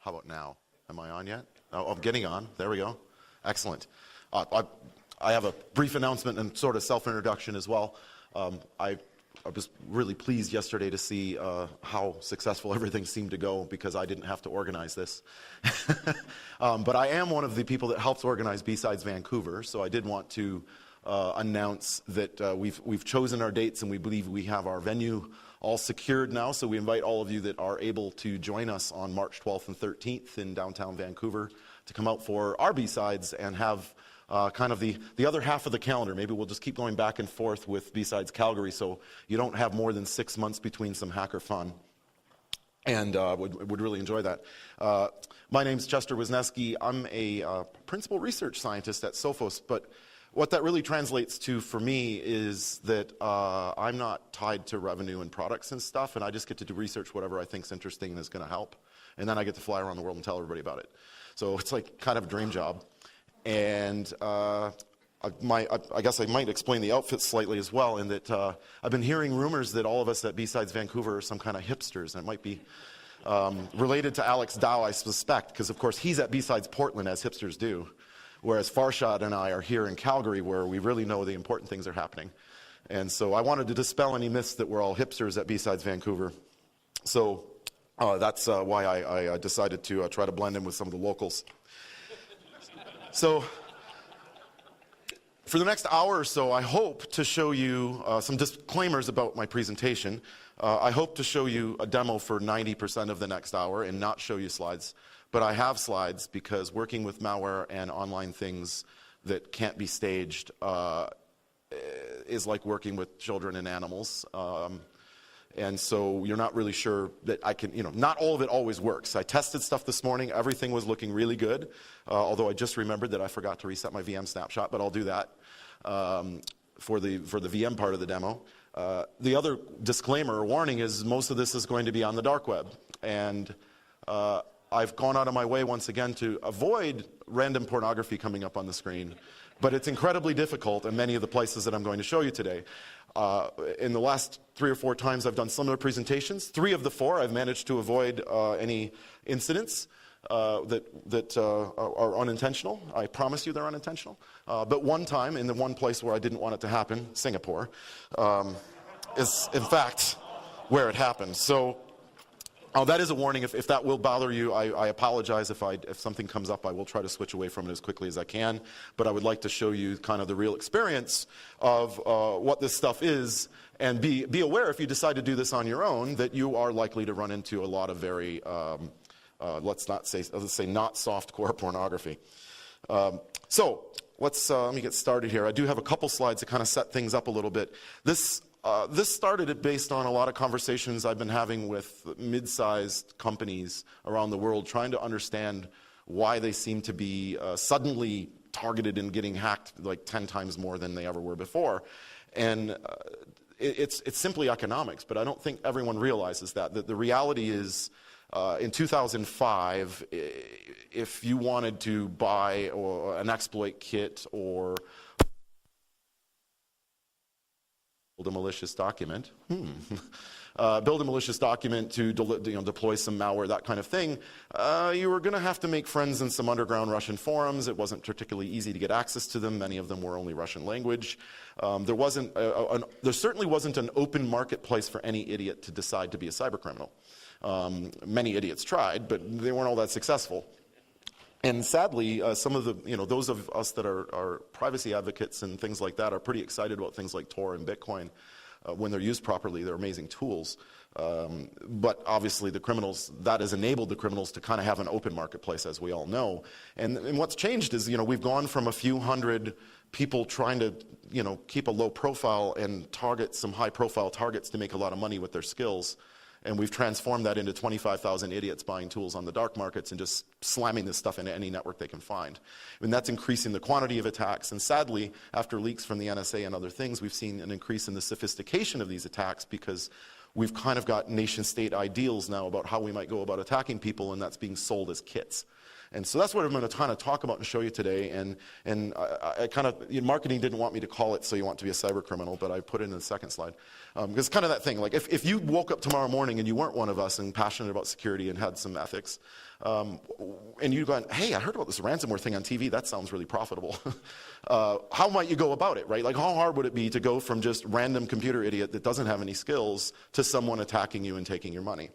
How about now? Am I on yet? Oh, I'm getting on. There we go. Excellent. I have a brief announcement and sort of self-introduction as well. I was really pleased yesterday to see how successful everything seemed to go because I didn't have to organize this. But I am one of the people that helps organize BSides Vancouver, so I did want to announce that we've chosen our dates and we believe we have our venue all secured now. So we invite all of you that are able to join us on March 12th and 13th in downtown Vancouver to come out for our BSides and have kind of the other half of the calendar. Maybe we'll just keep going back and forth with BSides-Calgary so you don't have more than 6 months between some hacker fun. And would really enjoy that. My name's Chester Wisniewski. I'm a principal research scientist at Sophos, but what that really translates to for me is that I'm not tied to revenue and products and stuff, and I just get to do research whatever I think is interesting and is going to help. And then I get to fly around the world and tell everybody about it. So it's like kind of a dream job. And I guess I might explain the outfit slightly as well, in that I've been hearing rumors that all of us at BSides Vancouver are some kind of hipsters, and it might be related to Alex Dow, I suspect, because of course he's at BSides Portland, as hipsters do, whereas Farshad and I are here in Calgary, where we really know the important things are happening. And so I wanted to dispel any myths that we're all hipsters at BSides Vancouver. So that's why I decided to try to blend in with some of the locals. So for the next hour or so, I hope to show you some disclaimers about my presentation. I hope to show you a demo for 90% of the next hour and not show you slides. But I have slides because working with malware and online things that can't be staged is like working with children and animals. And so you're not really sure that I can, not all of it always works. I tested stuff this morning. Everything was looking really good, although I just remembered that I forgot to reset my VM snapshot, but I'll do that for the VM part of the demo. The other disclaimer or warning is most of this is going to be on the dark web. And I've gone out of my way once again to avoid random pornography coming up on the screen, but it's incredibly difficult in many of the places that I'm going to show you today. In the last 3 or 4 times I've done similar presentations, 3 of the 4 I've managed to avoid any incidents that are unintentional. I promise you they're unintentional. But one time, in the one place where I didn't want it to happen, Singapore, is in fact where it happened. So that is a warning. If that will bother you, I apologize. If something comes up, I will try to switch away from it as quickly as I can. But I would like to show you kind of the real experience of what this stuff is, and be aware if you decide to do this on your own that you are likely to run into a lot of very, let's say not softcore pornography. So let me get started here. I do have a couple slides to kind of set things up a little bit. This started based on a lot of conversations I've been having with mid-sized companies around the world, trying to understand why they seem to be suddenly targeted and getting hacked like 10 times more than they ever were before. And it's simply economics, but I don't think everyone realizes that the reality is in 2005, if you wanted to buy an exploit kit or build a malicious document, build a malicious document to deploy some malware, that kind of thing, you were going to have to make friends in some underground Russian forums. It wasn't particularly easy to get access to them. Many of them were only Russian language. There certainly wasn't an open marketplace for any idiot to decide to be a cybercriminal. Many idiots tried, but they weren't all that successful. And sadly, some of the, those of us that are privacy advocates and things like that are pretty excited about things like Tor and Bitcoin. When they're used properly, they're amazing tools. But obviously the criminals, that has enabled the criminals to kind of have an open marketplace, as we all know. And what's changed is, we've gone from a few hundred people trying to, keep a low profile and target some high profile targets to make a lot of money with their skills. And we've transformed that into 25,000 idiots buying tools on the dark markets and just slamming this stuff into any network they can find. And that's increasing the quantity of attacks. And sadly, after leaks from the NSA and other things, we've seen an increase in the sophistication of these attacks because we've kind of got nation-state ideals now about how we might go about attacking people, and that's being sold as kits. And so that's what I'm going to kind of talk about and show you today. And I kind of, marketing didn't want me to call it So You Want to Be a Cyber Criminal, but I put it in the second slide. Because it's kind of that thing, like if you woke up tomorrow morning and you weren't one of us and passionate about security and had some ethics, and you've gone, hey, I heard about this ransomware thing on TV, that sounds really profitable. How might you go about it, right? Like how hard would it be to go from just random computer idiot that doesn't have any skills to someone attacking you and taking your money?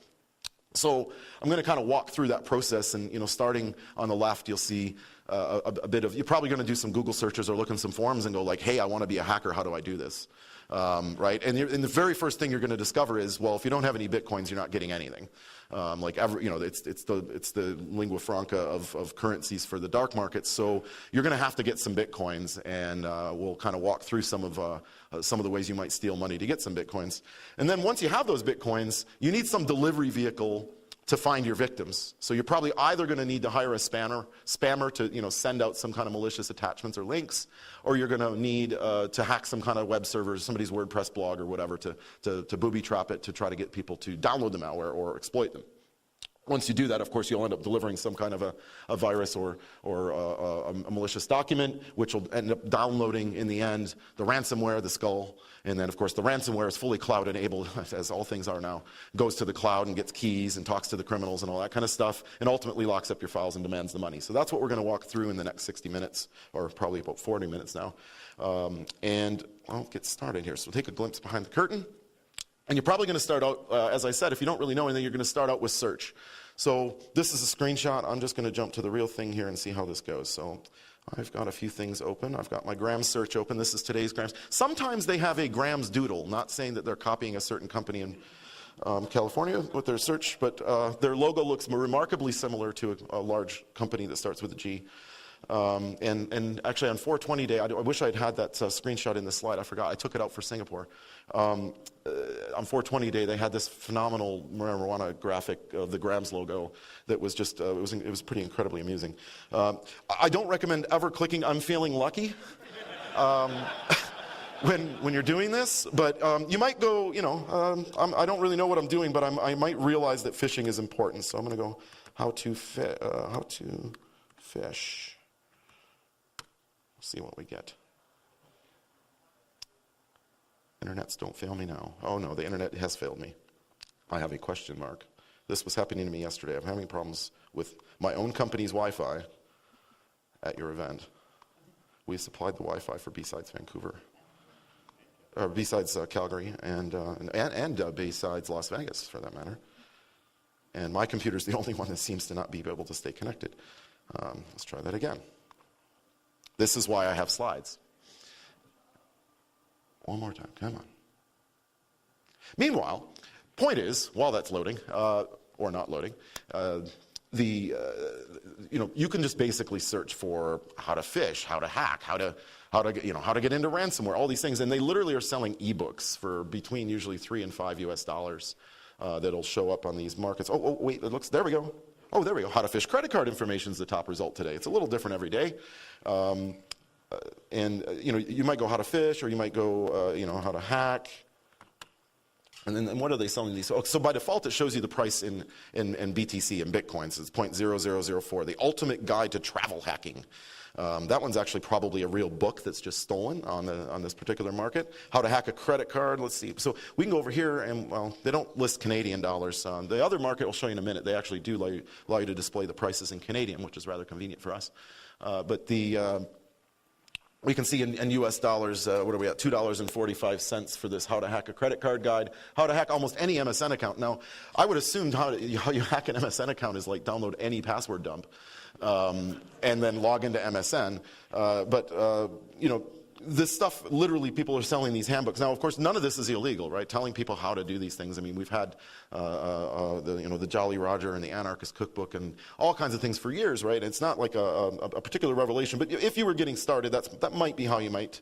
So I'm going to kind of walk through that process, and starting on the left, you'll see a bit of, you're probably going to do some Google searches or look in some forums and go like, hey, I want to be a hacker, how do I do this? Right? And the very first thing you're going to discover is, well, if you don't have any Bitcoins, you're not getting anything. It's the lingua franca of currencies for the dark markets. So you're going to have to get some Bitcoins, and we'll kind of walk through some of the ways you might steal money to get some Bitcoins. And then once you have those Bitcoins, you need some delivery vehicle to find your victims. So you're probably either going to need to hire a spammer to send out some kind of malicious attachments or links, or you're going to need to hack some kind of web server, somebody's WordPress blog or whatever, to booby trap it to try to get people to download the malware or exploit them. Once you do that, of course, you'll end up delivering some kind of a virus or a malicious document, which will end up downloading, in the end, the ransomware, the skull. And then, of course, the ransomware is fully cloud-enabled, as all things are now. Goes to the cloud and gets keys and talks to the criminals and all that kind of stuff, and ultimately locks up your files and demands the money. So that's what we're going to walk through in the next 60 minutes, or probably about 40 minutes now. And I'll get started here. So we'll take a glimpse behind the curtain. And you're probably going to start out, as I said, if you don't really know anything, you're going to start out with search. So this is a screenshot. I'm just going to jump to the real thing here and see how this goes. So I've got a few things open. I've got my Grams search open. This is today's Grams. Sometimes they have a Grams doodle, not saying that they're copying a certain company in California with their search, but their logo looks remarkably similar to a large company that starts with a G. And actually on 420 day, I wish I'd had that screenshot in the slide. I forgot. I took it out for Singapore. On 420 day, they had this phenomenal marijuana graphic of the Grams logo that was just, it was pretty incredibly amusing. I don't recommend ever clicking I'm feeling lucky when you're doing this, but you might go, I don't really know what I'm doing, but I might realize that phishing is important. So I'm going to go how to fish. See what we get. Internets don't fail me now. Oh no, the internet has failed me. I have a question mark. This was happening to me yesterday. I'm having problems with my own company's Wi-Fi at your event. We supplied the Wi-Fi for BSides Vancouver, or BSides-Calgary, and BSides Las Vegas, for that matter. And my computer's the only one that seems to not be able to stay connected. Let's try that again. This is why I have slides. One more time, come on. Meanwhile, point is, while that's loading, or not loading, you can just basically search for how to phish, how to hack, how to get into ransomware, all these things, and they literally are selling ebooks for between usually $3 and $5 US that'll show up on these markets. Oh wait, there we go. Oh, there we go. How to phish credit card information is the top result today. It's a little different every day. You might go how to phish, or you might go, how to hack. And then what are they selling these? So by default, it shows you the price in BTC and Bitcoins. It's 0.0004, the ultimate guide to travel hacking. That one's actually probably a real book that's just stolen on this particular market. How to hack a credit card. Let's see. So we can go over here, and well, they don't list Canadian dollars. The other market I'll show you in a minute. They actually do allow you to display the prices in Canadian, which is rather convenient for us. But we can see in U.S. dollars, what are we at? $2.45 for this how to hack a credit card guide. How to hack almost any MSN account. Now, I would assume how you hack an MSN account is like download any password dump and then log into MSN. This stuff, literally, people are selling these handbooks. Now, of course, none of this is illegal, right? Telling people how to do these things. I mean, we've had the Jolly Roger and the Anarchist Cookbook and all kinds of things for years, right? It's not like a particular revelation, but if you were getting started, that might be how you might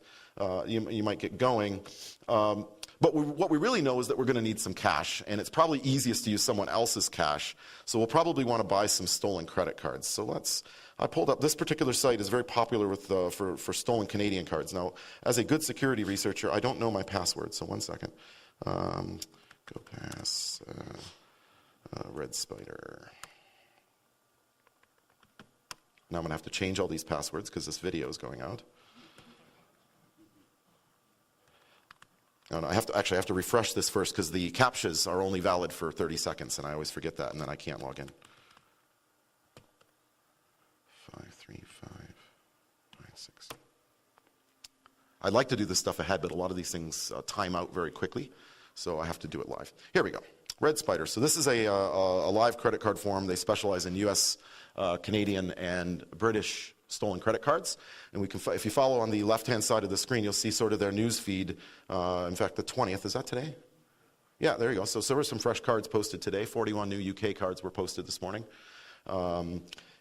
get going. But what we really know is that we're going to need some cash, and it's probably easiest to use someone else's cash. So we'll probably want to buy some stolen credit cards. So I pulled up, this particular site is very popular with for stolen Canadian cards. Now, as a good security researcher, I don't know my password, so 1 second. Go pass, Red Spider. Now I'm going to have to change all these passwords because this video is going out. And I have to refresh this first because the CAPTCHAs are only valid for 30 seconds, and I always forget that, and then I can't log in. 53596. I'd like to do this stuff ahead, but a lot of these things time out very quickly, so I have to do it live. Here we go. Red Spider. So this is a live credit card forum. They specialize in U.S., Canadian, and British stolen credit cards. And we can, if you follow on the left-hand side of the screen, you'll see sort of their news feed. In fact, the 20th, is that today? Yeah, there you go. So there were some fresh cards posted today. 41 new UK cards were posted this morning.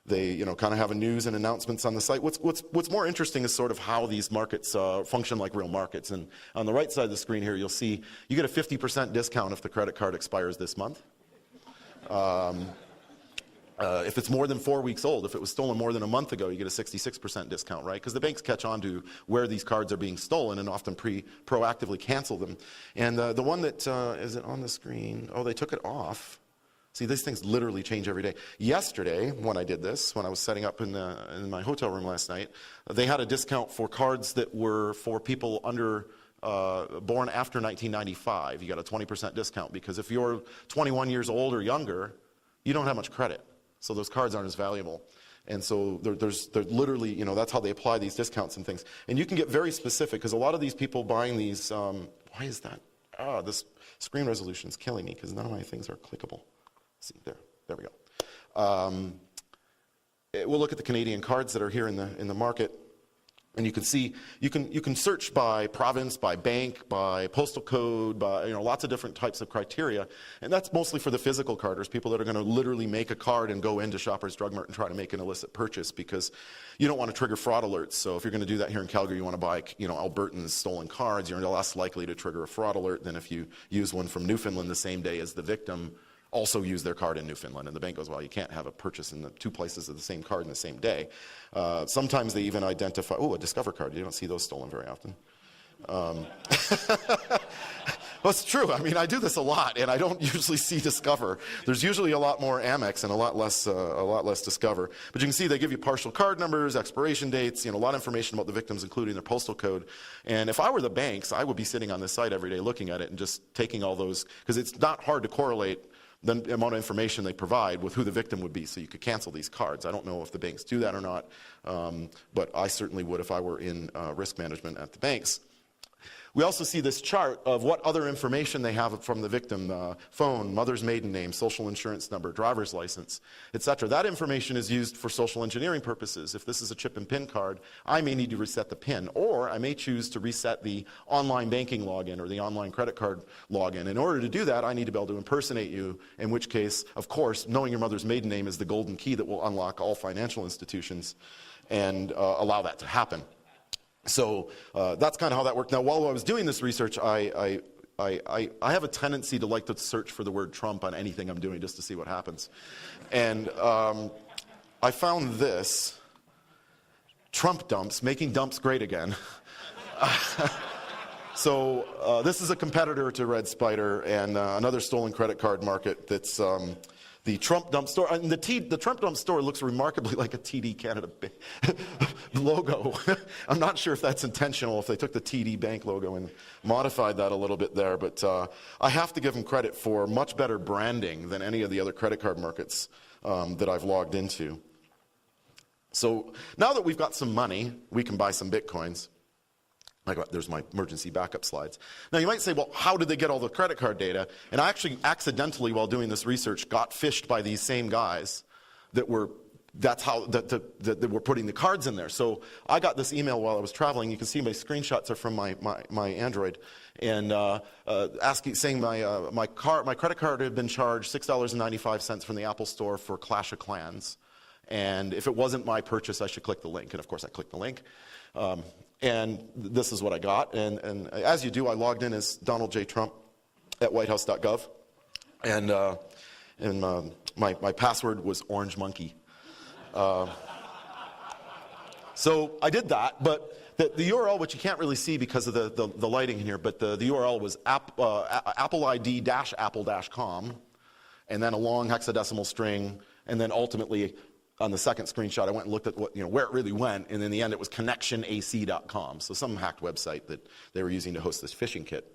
They, kind of have a news and announcements on the site. What's more interesting is sort of how these markets function like real markets. And on the right side of the screen here, you'll see you get a 50% discount if the credit card expires this month. If it's more than 4 weeks old, if it was stolen more than a month ago, you get a 66% discount, right? Because the banks catch on to where these cards are being stolen and often proactively cancel them. And the one that, is it on the screen? Oh, they took it off. See, these things literally change every day. Yesterday, when I did this, when I was setting up in my hotel room last night, they had a discount for cards that were for people born after 1995. You got a 20% discount because if you're 21 years old or younger, you don't have much credit. So those cards aren't as valuable. And so they're literally, that's how they apply these discounts and things. And you can get very specific because a lot of these people buying these, why is that? This screen resolution is killing me because none of my things are clickable. See, there we go. We'll look at the Canadian cards that are here in the market. And you can see, you can search by province, by bank, by postal code, by lots of different types of criteria. And that's mostly for the physical carders, people that are going to literally make a card and go into Shoppers Drug Mart and try to make an illicit purchase because you don't want to trigger fraud alerts. So if you're going to do that here in Calgary, you want to buy Albertans stolen cards, you're less likely to trigger a fraud alert than if you use one from Newfoundland the same day as the victim also use their card in Newfoundland. And the bank goes, well, you can't have a purchase in the two places of the same card in the same day. Sometimes they even identify, a Discover card. You don't see those stolen very often. Well, it's true. I mean, I do this a lot, and I don't usually see Discover. There's usually a lot more Amex and a lot less Discover. But you can see they give you partial card numbers, expiration dates, a lot of information about the victims, including their postal code. And if I were the banks, I would be sitting on this site every day looking at it and just taking all those, because it's not hard to correlate the amount of information they provide with who the victim would be, so you could cancel these cards. I don't know if the banks do that or not, but I certainly would if I were in risk management at the banks. We also see this chart of what other information they have from the victim, phone, mother's maiden name, social insurance number, driver's license, etc. That information is used for social engineering purposes. If this is a chip and PIN card, I may need to reset the PIN, or I may choose to reset the online banking login or the online credit card login. In order to do that, I need to be able to impersonate you, in which case, of course, knowing your mother's maiden name is the golden key that will unlock all financial institutions and allow that to happen. So that's kind of how that worked. Now, while I was doing this research, I have a tendency to like to search for the word Trump on anything I'm doing just to see what happens. And I found this, Trump dumps, making dumps great again. So this is a competitor to Red Spider and another stolen credit card market that's the Trump Dump Store. And the Trump Dump Store looks remarkably like a TD Canada logo. I'm not sure if that's intentional, if they took the TD Bank logo and modified that a little bit there. But I have to give them credit for much better branding than any of the other credit card markets that I've logged into. So now that we've got some money, we can buy some Bitcoins. There's my emergency backup slides. Now you might say, well, how did they get all the credit card data? And I actually accidentally, while doing this research, got phished by these same guys that were putting the cards in there. So I got this email while I was traveling. You can see my screenshots are from my Android, and saying my credit card had been charged $6.95 from the Apple Store for Clash of Clans, and if it wasn't my purchase, I should click the link. And of course, I clicked the link. And this is what I got. And as you do, I logged in as Donald J. Trump at whitehouse.gov. And my password was Orange Monkey. So I did that, but the URL, which you can't really see because of the lighting in here, but the URL was appleid-apple.com, and then a long hexadecimal string, and then ultimately on the second screenshot, I went and looked at what, where it really went, and in the end it was connectionac.com, so some hacked website that they were using to host this phishing kit.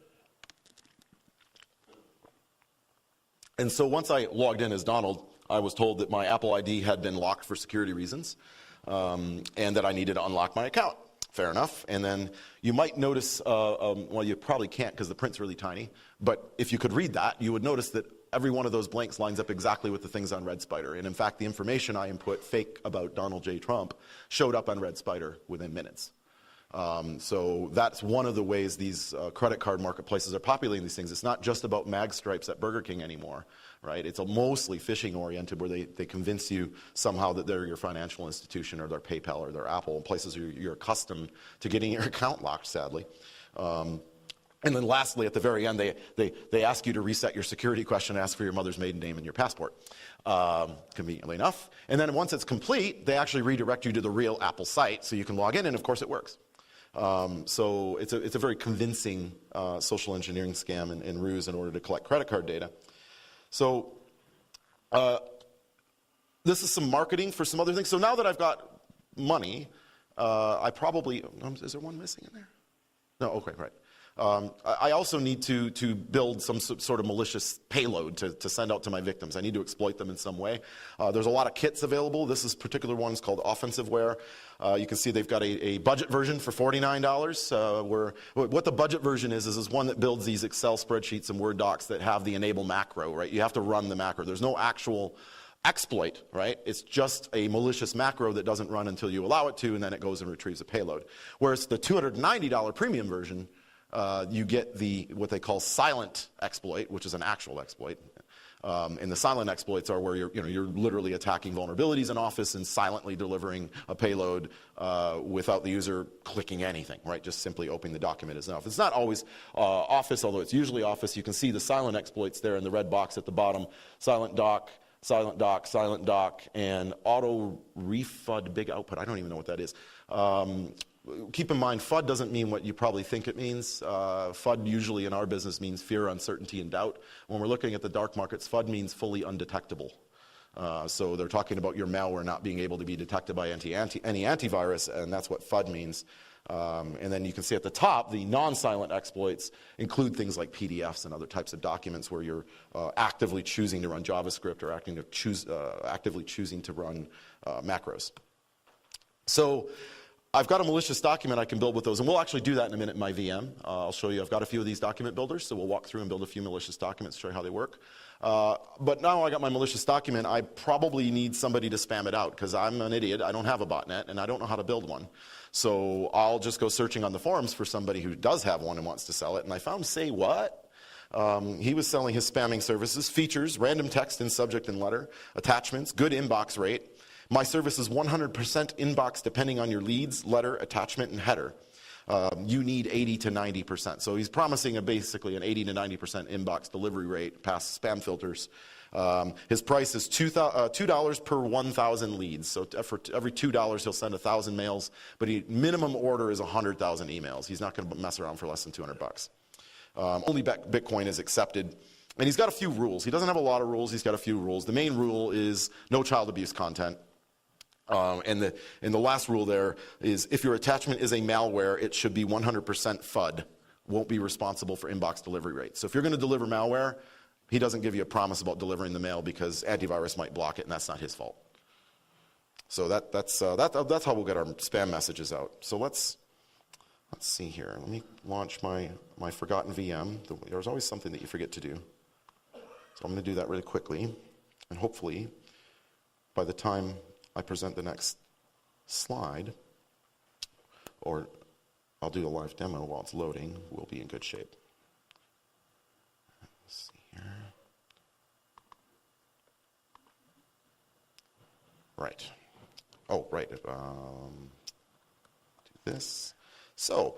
And so once I logged in as Donald, I was told that my Apple ID had been locked for security reasons, and that I needed to unlock my account. Fair enough. And then you might notice, well, you probably can't because the print's really tiny, but if you could read that, you would notice that every one of those blanks lines up exactly with the things on Red Spider. And in fact, the information I input, fake about Donald J. Trump, showed up on Red Spider within minutes. So that's one of the ways these credit card marketplaces are populating these things. It's not just about mag stripes at Burger King anymore, right? It's mostly phishing oriented, where they convince you somehow that they're your financial institution or their PayPal or their Apple, places where you're accustomed to getting your account locked, sadly. And then lastly, at the very end, they ask you to reset your security question, ask for your mother's maiden name and your passport, conveniently enough. And then once it's complete, they actually redirect you to the real Apple site so you can log in, and of course it works. So it's a very convincing social engineering scam and ruse in order to collect credit card data. So this is some marketing for some other things. So now that I've got money, I probably, is there one missing in there? No, okay, right. I also need to build some sort of malicious payload to send out to my victims. I need to exploit them in some way. There's a lot of kits available. This particular one is called Offensiveware. You can see they've got a budget version for $49. What the budget version is one that builds these Excel spreadsheets and Word docs that have the enable macro, right? You have to run the macro. There's no actual exploit, right? It's just a malicious macro that doesn't run until you allow it to, and then it goes and retrieves a payload. Whereas the $290 premium version, you get what they call silent exploit, which is an actual exploit. And the silent exploits are where you're literally attacking vulnerabilities in Office and silently delivering a payload without the user clicking anything, right? Just simply opening the document is enough. It's not always Office, although it's usually Office. You can see the silent exploits there in the red box at the bottom. Silent doc, and auto refud big output. I don't even know what that is. Keep in mind, FUD doesn't mean what you probably think it means. FUD usually in our business means fear, uncertainty, and doubt. When we're looking at the dark markets, FUD means fully undetectable. So they're talking about your malware not being able to be detected by any antivirus, and that's what FUD means. And then you can see at the top, the non-silent exploits include things like PDFs and other types of documents where you're actively choosing to run JavaScript or actively choosing to run macros. So I've got a malicious document I can build with those, and we'll actually do that in a minute in my VM. I'll show you. I've got a few of these document builders, so we'll walk through and build a few malicious documents, show you how they work. But now I got my malicious document, I probably need somebody to spam it out, because I'm an idiot. I don't have a botnet, and I don't know how to build one. So I'll just go searching on the forums for somebody who does have one and wants to sell it, and I found Say What? He was selling his spamming services, features, random text in subject and letter, attachments, good inbox rate. My service is 100% inbox depending on your leads, letter, attachment, and header. You need 80 to 90%. So he's promising basically an 80 to 90% inbox delivery rate past spam filters. His price is $2 per 1,000 leads. So for every $2, he'll send 1,000 mails, but minimum order is 100,000 emails. He's not going to mess around for less than $200. Only Bitcoin is accepted. And he's got a few rules. He doesn't have a lot of rules. He's got a few rules. The main rule is no child abuse content. And the last rule there is if your attachment is a malware, it should be 100% FUD. Won't be responsible for inbox delivery rate. So if you're going to deliver malware, he doesn't give you a promise about delivering the mail because antivirus might block it, and that's not his fault. So that's how we'll get our spam messages out. So let's see here. Let me launch my forgotten VM. There's always something that you forget to do. So I'm going to do that really quickly, and hopefully by the time I present the next slide, or I'll do a live demo while it's loading, we'll be in good shape. Let's see here. Right. Oh, right. Do this. So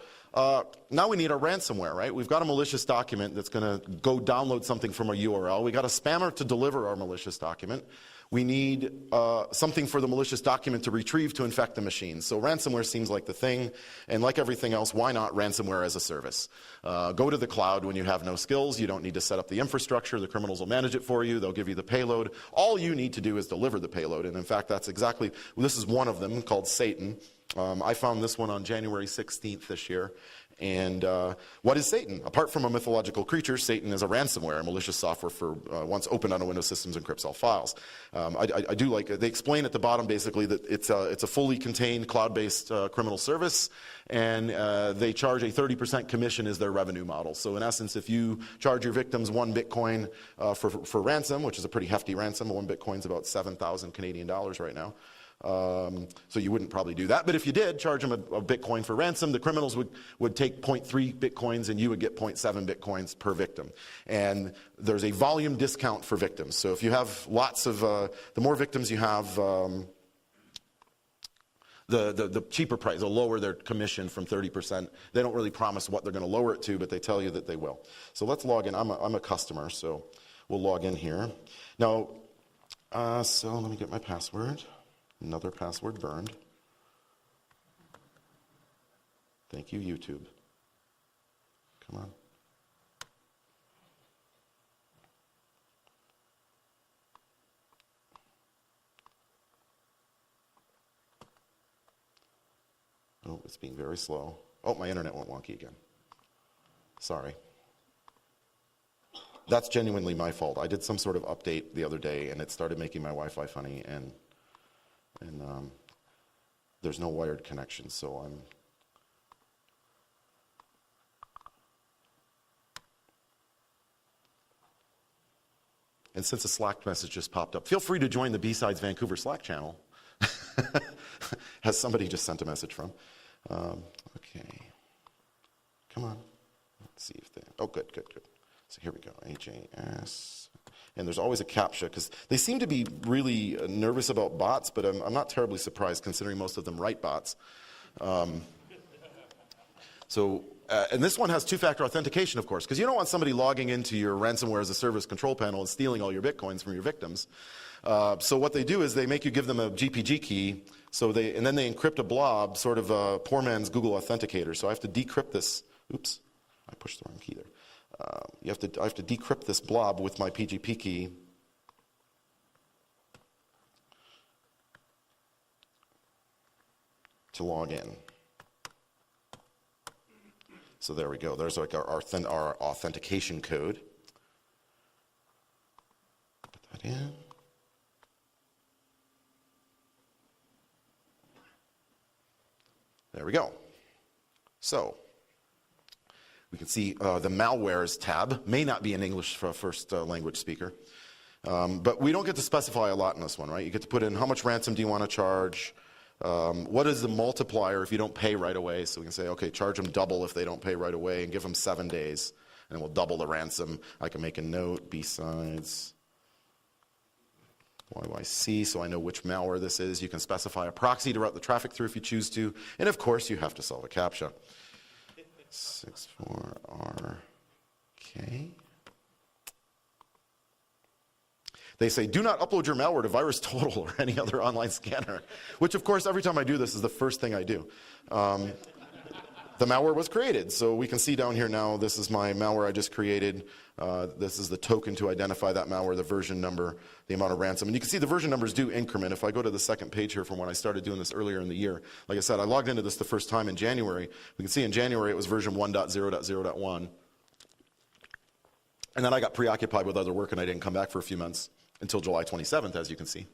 now we need our ransomware, right? We've got a malicious document that's going to go download something from a URL. We got a spammer to deliver our malicious document. We need something for the malicious document to retrieve to infect the machine. So ransomware seems like the thing. And like everything else, why not ransomware as a service? Go to the cloud when you have no skills. You don't need to set up the infrastructure. The criminals will manage it for you. They'll give you the payload. All you need to do is deliver the payload. And in fact, that's exactly, this is one of them called Satan. I found this one on January 16th this year. And what is Satan? Apart from a mythological creature, Satan is a ransomware, a malicious software for once opened on a Windows systems encrypts all files. I do like it. They explain at the bottom basically that it's a fully contained cloud-based criminal service, and they charge a 30% commission as their revenue model. So in essence, if you charge your victims 1 Bitcoin for ransom, which is a pretty hefty ransom, 1 Bitcoin's about 7,000 Canadian dollars right now. So you wouldn't probably do that. But if you did charge them a Bitcoin for ransom, the criminals would take 0.3 Bitcoins and you would get 0.7 Bitcoins per victim. And there's a volume discount for victims. So if you have lots of, the more victims you have, the cheaper price, they'll lower their commission from 30%. They don't really promise what they're going to lower it to, but they tell you that they will. So let's log in. I'm a customer, so we'll log in here. Now, so let me get my password. Another password burned. Thank you, YouTube. Come on. Oh, it's being very slow. Oh, my internet went wonky again. Sorry. That's genuinely my fault. I did some sort of update the other day, and it started making my Wi-Fi funny, and there's no wired connection, so I'm... And since a Slack message just popped up, feel free to join the BSides Vancouver Slack channel. Has somebody just sent a message from. Okay. Come on. Let's see if they... Oh, good. So here we go. HAS... And there's always a CAPTCHA, because they seem to be really nervous about bots, but I'm not terribly surprised considering most of them write bots. And this one has two-factor authentication, of course, because you don't want somebody logging into your ransomware as a service control panel and stealing all your Bitcoins from your victims. So what they do is they make you give them a GPG key, and then they encrypt a blob, sort of a poor man's Google Authenticator. So I have to decrypt this. Oops, I pushed the wrong key there. I have to decrypt this blob with my PGP key. To log in. So there we go. There's like our authentication code. Put that in. There we go. So we can see the malwares tab may not be in English for a first language speaker. But we don't get to specify a lot in this one, right? You get to put in how much ransom do you want to charge, what is the multiplier if you don't pay right away. So we can say, okay, charge them double if they don't pay right away and give them 7 days. And we'll double the ransom. I can make a note, BSides YYC, so I know which malware this is. You can specify a proxy to route the traffic through if you choose to. And of course, you have to solve a CAPTCHA. 64RK. They say, do not upload your malware to VirusTotal or any other online scanner, which of course, every time I do this is the first thing I do. The malware was created, so we can see down here now, this is my malware I just created. This is the token to identify that malware, the version number, the amount of ransom. And you can see the version numbers do increment. If I go to the second page here from when I started doing this earlier in the year, like I said, I logged into this the first time in January. We can see in January it was version 1.0.0.1. And then I got preoccupied with other work and I didn't come back for a few months until July 27th, as you can see.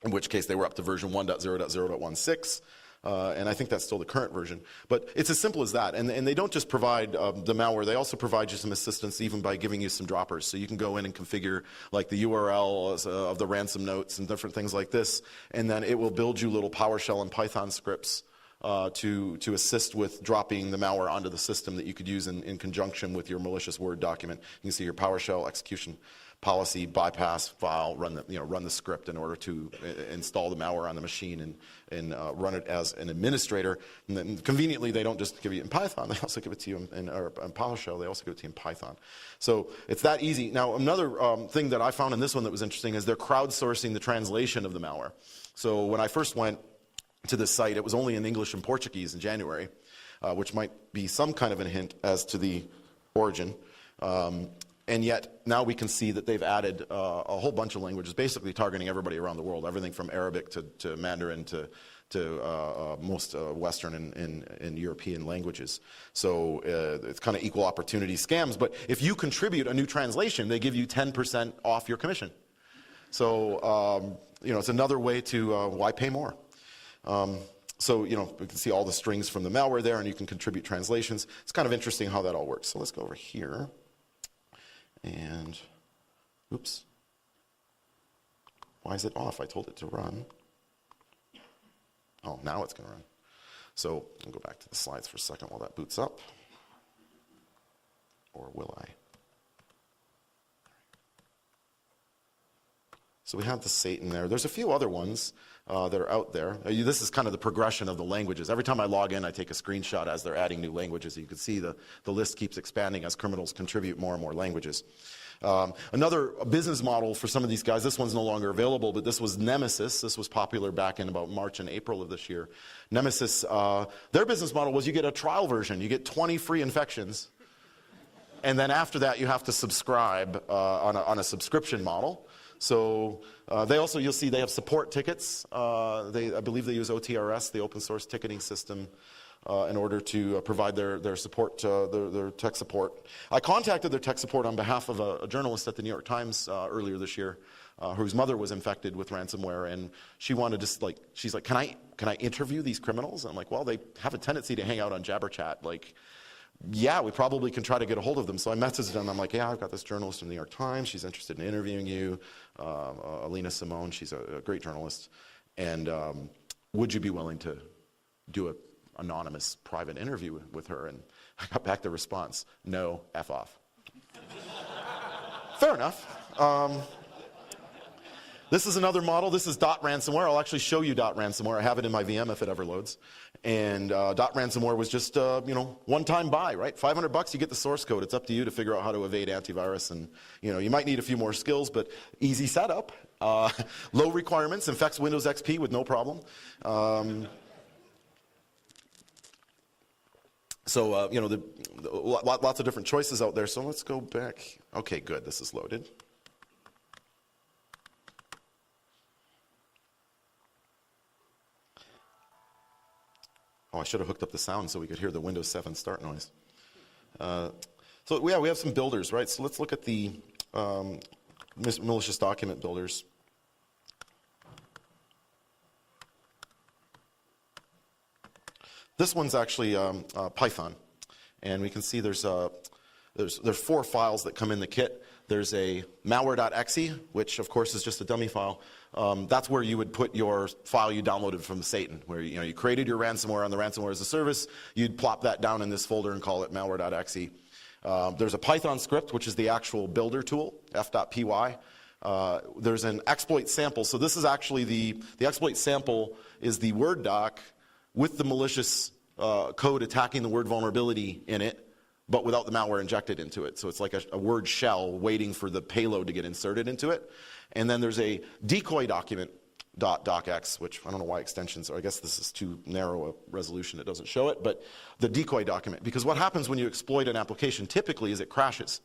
In which case they were up to version 1.0.0.16. And I think that's still the current version. But it's as simple as that. And they don't just provide the malware, they also provide you some assistance even by giving you some droppers. So you can go in and configure like the URL of the ransom notes and different things like this. And then it will build you little PowerShell and Python scripts to assist with dropping the malware onto the system that you could use in conjunction with your malicious Word document. You can see your PowerShell execution policy bypass file, run the script in order to install the malware on the machine and run it as an administrator. And then conveniently, they don't just give you in Python; they also give it to you in PowerShell. They also give it to you in Python. So it's that easy. Now, another thing that I found in this one that was interesting is they're crowdsourcing the translation of the malware. So when I first went to this site, it was only in English and Portuguese in January, which might be some kind of a hint as to the origin. And yet now we can see that they've added a whole bunch of languages, basically targeting everybody around the world, everything from Arabic to Mandarin to most Western and European languages. So it's kind of equal opportunity scams. But if you contribute a new translation, they give you 10% off your commission. So it's another way to why pay more. So we can see all the strings from the malware there, and you can contribute translations. It's kind of interesting how that all works. So let's go over here. And, oops. Why is it off? I told it to run. Oh, now it's going to run. So I'll go back to the slides for a second while that boots up. Or will I? So we have the Satan there. There's a few other ones that are out there. This is kind of the progression of the languages. Every time I log in, I take a screenshot as they're adding new languages. You can see the list keeps expanding as criminals contribute more and more languages. Another business model for some of these guys, this one's no longer available, but this was Nemesis. This was popular back in about March and April of this year. Nemesis, their business model was you get a trial version. You get 20 free infections. And then after that, you have to subscribe on a subscription model. So they also, you'll see they have support tickets. I believe they use OTRS, the open source ticketing system, in order to provide their support, their tech support. I contacted their tech support on behalf of a journalist at the New York Times earlier this year, whose mother was infected with ransomware, and she wanted to she's like, can I interview these criminals? And I'm like, well, they have a tendency to hang out on JabberChat, yeah, we probably can try to get a hold of them. So I messaged them. I'm like, yeah, I've got this journalist from the New York Times. She's interested in interviewing you. Alina Simone, she's a great journalist. And would you be willing to do an anonymous private interview with her? And I got back the response, no, F off. Fair enough. This is another model. This is .ransomware. I'll actually show you .ransomware. I have it in my VM if it ever loads. And .ransomware was just, one-time buy, right? $500, you get the source code. It's up to you to figure out how to evade antivirus. And, you might need a few more skills, but easy setup. Low requirements, infects Windows XP with no problem. Lots of different choices out there. So let's go back. Okay, good. This is loaded. Oh, I should have hooked up the sound so we could hear the Windows 7 start noise. We have some builders, right? So let's look at the malicious document builders. This one's actually Python, and we can see there's 4 files that come in the kit. There's a malware.exe, which of course is just a dummy file. That's where you would put your file you downloaded from Satan, where you created your ransomware on the ransomware as a service. You'd plop that down in this folder and call it malware.exe. There's a Python script, which is the actual builder tool, f.py. There's an exploit sample. So this is actually the exploit sample is the Word doc with the malicious code attacking the Word vulnerability in it, but without the malware injected into it. So it's like a Word shell waiting for the payload to get inserted into it. And then there's a decoy document, .docx, which I don't know why extensions, or I guess this is too narrow a resolution, it doesn't show it, but the decoy document. Because what happens when you exploit an application typically is it crashes.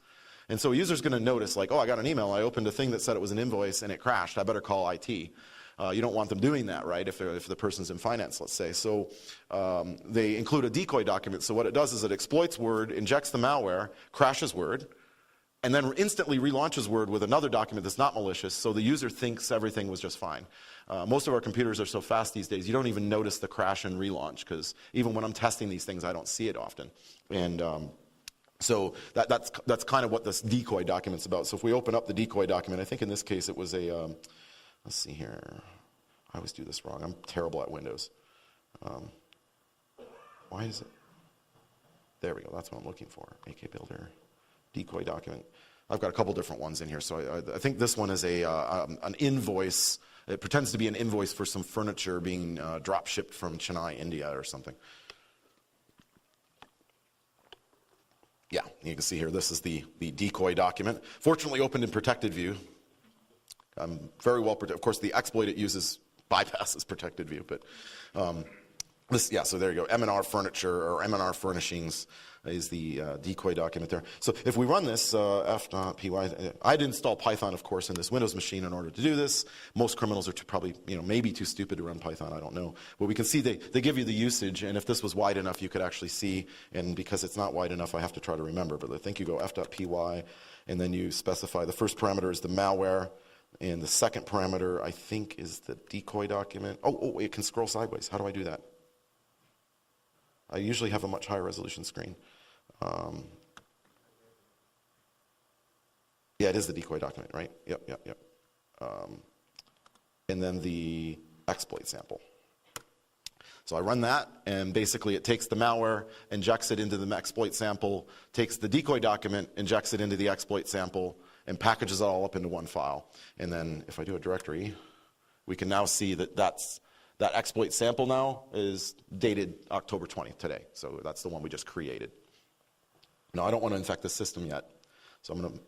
And so a user's going to notice, I got an email, I opened a thing that said it was an invoice and it crashed, I better call IT. You don't want them doing that, right, if the person's in finance, let's say. So they include a decoy document. So what it does is it exploits Word, injects the malware, crashes Word, and then instantly relaunches Word with another document that's not malicious, so the user thinks everything was just fine. Most of our computers are so fast these days, you don't even notice the crash and relaunch, because even when I'm testing these things, I don't see it often. And so that's kind of what this decoy document's about. So if we open up the decoy document, I think in this case it was a, let's see here. I always do this wrong. I'm terrible at Windows. Why is it? There we go. That's what I'm looking for. AK Builder, decoy document. I've got a couple different ones in here. So I think this one is an invoice. It pretends to be an invoice for some furniture being drop shipped from Chennai, India or something. Yeah, you can see here, this is the decoy document. Fortunately opened in protected view. Very well protected. Of course, the exploit it uses bypasses protected view, but so there you go. M&R Furniture or M&R Furnishings is the decoy document there. So if we run this f.py, I'd install Python, of course, in this Windows machine in order to do this. Most criminals are probably, maybe too stupid to run Python, I don't know. But we can see they give you the usage, and if this was wide enough, you could actually see, and because it's not wide enough, I have to try to remember. But I think you go f.py, and then you specify the first parameter is the malware, and the second parameter, I think, is the decoy document. Oh, it can scroll sideways. How do I do that? I usually have a much higher resolution screen. Yeah, it is the decoy document, right? Yep. And then the exploit sample. So I run that, and basically it takes the malware, injects it into the exploit sample, takes the decoy document, injects it into the exploit sample, and packages it all up into one file. And then if I do a directory, we can now see that exploit sample now is dated October 20th today. So that's the one we just created. Now, I don't want to infect the system yet, so I'm going to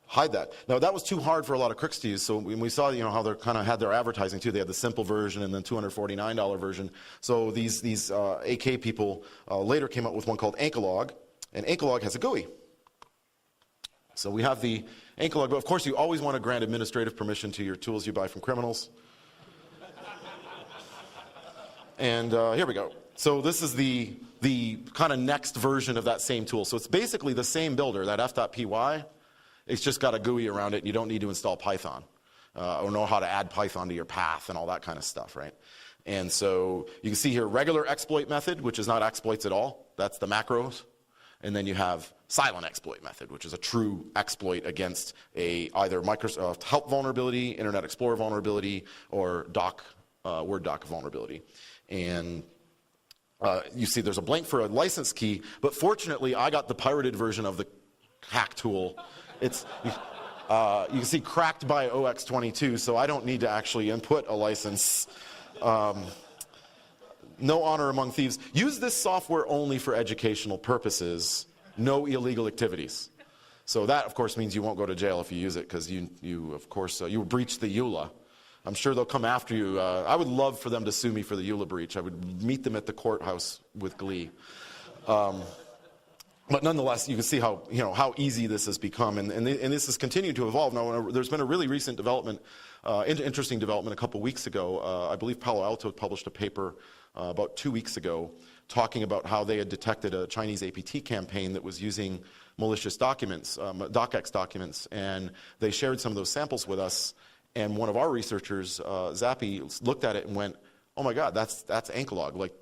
hide that. Now, that was too hard for a lot of crooks to use, so when we saw how they kind of had their advertising too, they had the simple version and then $249 version. So these AK people later came up with one called AnkaLog, and AnkaLog has a GUI. So we have the AnkaLog, but of course you always want to grant administrative permission to your tools you buy from criminals. And here we go. So this is the kind of next version of that same tool. So it's basically the same builder, that f.py. It's just got a GUI around it, and you don't need to install Python or know how to add Python to your path and all that kind of stuff, right? And so you can see here regular exploit method, which is not exploits at all. That's the macros. And then you have silent exploit method, which is a true exploit against either Microsoft Help vulnerability, Internet Explorer vulnerability, or Word doc vulnerability. And you see there's a blank for a license key, but fortunately I got the pirated version of the hack tool. It's you can see cracked by OX22, so I don't need to actually input a license. No honor among thieves. Use this software only for educational purposes. No illegal activities. So that, of course, means you won't go to jail if you use it, because you of course, you breached the EULA. I'm sure they'll come after you. I would love for them to sue me for the EULA breach. I would meet them at the courthouse with glee. But nonetheless, you can see how easy this has become, and this has continued to evolve. Now, there's been a really recent development, interesting development a couple weeks ago. I believe Palo Alto published a paper about 2 weeks ago talking about how they had detected a Chinese APT campaign that was using malicious documents, docx documents, and they shared some of those samples with us. And one of our researchers, Zappy, looked at it and went, "Oh my God, that's AnkaLog. Like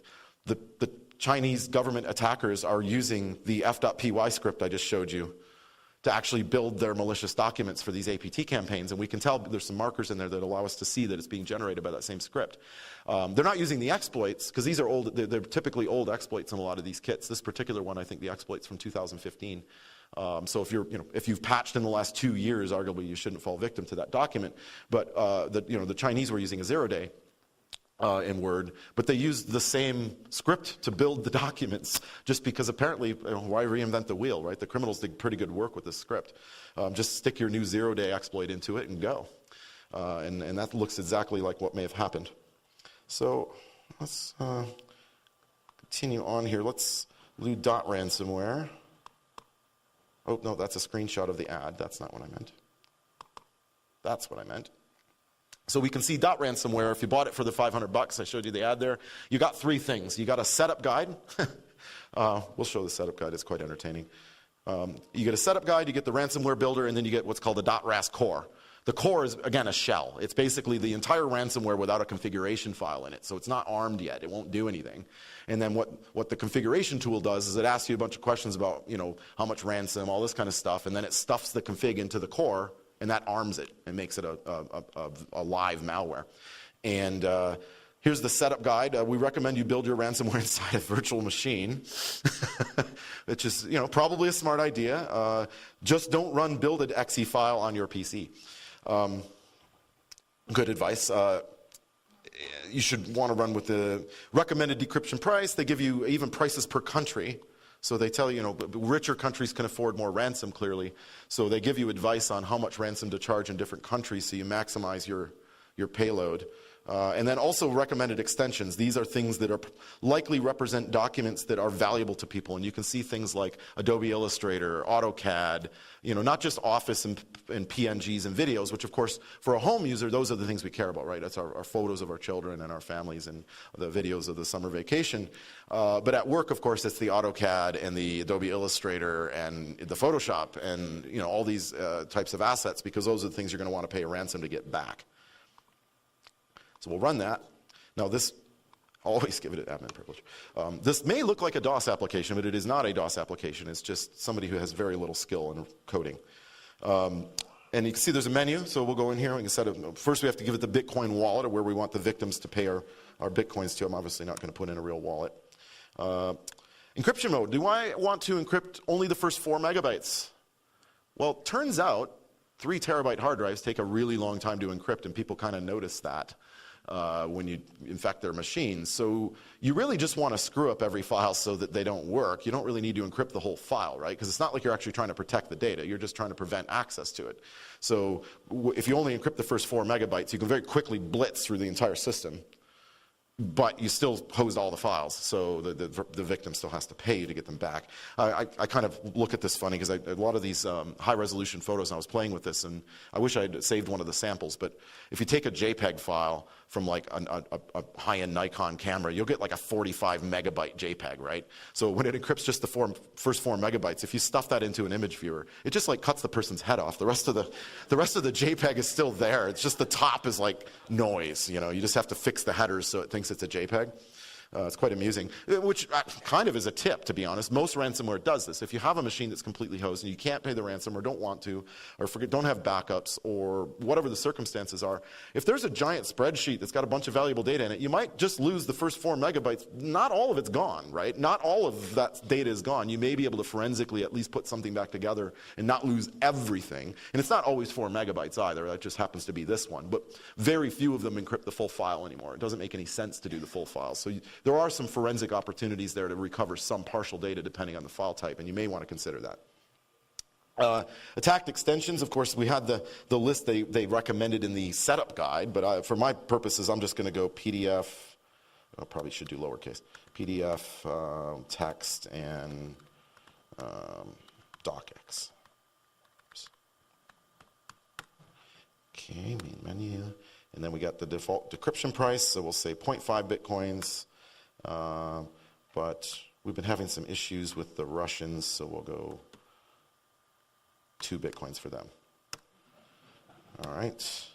the Chinese government attackers are using the f.py script I just showed you to actually build their malicious documents for these APT campaigns." And we can tell there's some markers in there that allow us to see that it's being generated by that same script. They're not using the exploits, because these are old. They're typically old exploits in a lot of these kits. This particular one, I think the exploit's from 2015. So if you've patched in the last 2 years, arguably you shouldn't fall victim to that document. But the Chinese were using a 0-day in Word, but they used the same script to build the documents, just because apparently, why reinvent the wheel, right? The criminals did pretty good work with this script. Just stick your new 0-day exploit into it and go. And that looks exactly like what may have happened. So let's continue on here. Let's do .ransomware. Oh, no, that's a screenshot of the ad. That's not what I meant. That's what I meant. So we can see .ransomware. If you bought it for the $500, I showed you the ad there. You got 3 things. You got a setup guide. We'll show the setup guide. It's quite entertaining. You get a setup guide, you get the ransomware builder, and then you get what's called the .ras core. The core is, again, a shell. It's basically the entire ransomware without a configuration file in it. So it's not armed yet. It won't do anything. And then what the configuration tool does is it asks you a bunch of questions about, how much ransom, all this kind of stuff, and then it stuffs the config into the core, and that arms it and makes it a live malware. And Here's the setup guide. We recommend you build your ransomware inside a virtual machine, which is, probably a smart idea. Just don't run builded.exe file on your PC. Good advice. You should want to run with the recommended decryption price. They give you even prices per country. So they tell you, richer countries can afford more ransom, clearly. So they give you advice on how much ransom to charge in different countries so you maximize your payload. And then also recommended extensions. These are things that are likely represent documents that are valuable to people. And you can see things like Adobe Illustrator, AutoCAD, not just Office and PNGs and videos, which of course, for a home user, those are the things we care about, right? That's our photos of our children and our families and the videos of the summer vacation. But at work, of course, it's the AutoCAD and the Adobe Illustrator and the Photoshop and all these types of assets, because those are the things you're going to want to pay a ransom to get back. So we'll run that. Now this, I'll always give it an admin privilege. This may look like a DOS application, but it is not a DOS application. It's just somebody who has very little skill in coding. And you can see there's a menu, so we'll go in here. We can set it. First we have to give it the Bitcoin wallet, or where we want the victims to pay our Bitcoins to. I'm obviously not going to put in a real wallet. Encryption mode. Do I want to encrypt only the first 4 megabytes? Well, it turns out 3 terabyte hard drives take a really long time to encrypt, and people kind of notice that when you infect their machines. So you really just want to screw up every file so that they don't work. You don't really need to encrypt the whole file, right? Because it's not like you're actually trying to protect the data. You're just trying to prevent access to it. So if you only encrypt the first 4 megabytes, you can very quickly blitz through the entire system. But you still hosed all the files, so the victim still has to pay to get them back. I kind of look at this funny because a lot of these high-resolution photos, and I was playing with this, and I wish I had saved one of the samples, but if you take a JPEG file from like a high-end Nikon camera, you'll get like a 45 megabyte JPEG, right? So when it encrypts just the first 4 megabytes, if you stuff that into an image viewer, it just like cuts the person's head off. The rest of the JPEG is still there. It's just the top is like noise. You just have to fix the headers so it thinks it's a JPEG. It's quite amusing, which kind of is a tip, to be honest. Most ransomware does this. If you have a machine that's completely hosed and you can't pay the ransom or don't want to, or don't have backups, or whatever the circumstances are, if there's a giant spreadsheet that's got a bunch of valuable data in it, you might just lose the first 4 megabytes. Not all of it's gone, right? Not all of that data is gone. You may be able to forensically at least put something back together and not lose everything. And it's not always 4 megabytes either. That just happens to be this one. But very few of them encrypt the full file anymore. It doesn't make any sense to do the full file. So there are some forensic opportunities there to recover some partial data depending on the file type, and you may want to consider that. Attacked extensions, of course, we had the list they recommended in the setup guide, but for my purposes, I'm just going to go PDF. I probably should do lowercase. PDF, text, and docx. Okay, main menu. And then we got the default decryption price, so we'll say 0.5 Bitcoins. But we've been having some issues with the Russians, so we'll go 2 Bitcoins for them. All right.